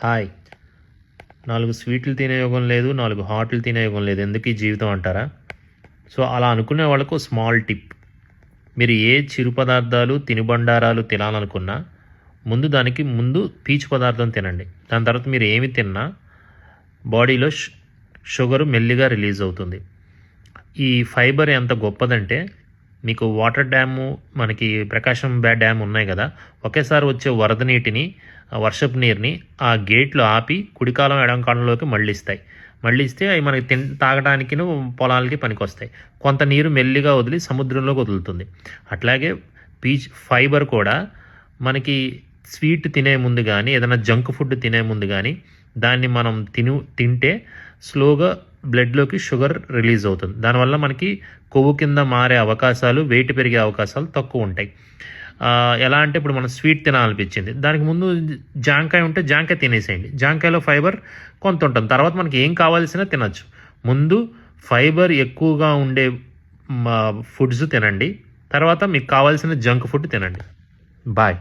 Hi! 4 స్వీట్లు తినే యోగం లేదు, 4 హాట్లు తినే యోగం లేదు. ఎందుకు ఈ జీవితం అంటారా? సో, అలా అనుకునే వాళ్ళకు స్మాల్ టిప్. మీరు ఏ చిరు పదార్థాలు, తినుబండారాలు తినాలనుకున్నా, దానికి ముందు పీచు పదార్థం తినండి. దాని తర్వాత మీరు ఏమి తిన్నా బాడీలో షుగరు మెల్లిగా రిలీజ్ అవుతుంది. ఈ ఫైబర్ ఎంత గొప్పదంటే, మీకు వాటర్ డ్యాము, మనకి ప్రకాశం డ్యామ్ ఉన్నాయి కదా, ఒకేసారి వచ్చే వరద నీటిని, వర్షపు నీరుని ఆ గేట్లు ఆపి కుడికాలం ఎడమ కాలంలోకి మళ్ళిస్తే అవి మనకి తాగడానికి పొలాలకి పనికొస్తాయి. కొంత నీరు మెల్లిగా వదిలి సముద్రంలోకి వదులుతుంది. అట్లాగే ఫైబర్ కూడా మనకి స్వీట్ తినే ముందు కానీ, ఏదైనా జంక్ ఫుడ్ తినే ముందు కానీ దాన్ని మనం తింటే స్లోగా బ్లడ్లోకి షుగర్ రిలీజ్ అవుతుంది. దానివల్ల మనకి కొవ్వు కింద మారే అవకాశాలు, వెయిట్ పెరిగే అవకాశాలు తక్కువ ఉంటాయి. ఎలా అంటే ఇప్పుడు మనం స్వీట్ తినాలనిపించింది, దానికి ముందు జాంకాయ ఉంటే జాంకాయ తినేసేయండి. జాంకాయలో ఫైబర్ కొంత ఉంటుంది, తర్వాత మనకి ఏం కావాల్సినా తినచ్చు. ముందు ఫైబర్ ఎక్కువగా ఉండే ఫుడ్స్ తినండి, తర్వాత మీకు కావాల్సిన జంక్ ఫుడ్ తినండి. బాయ్.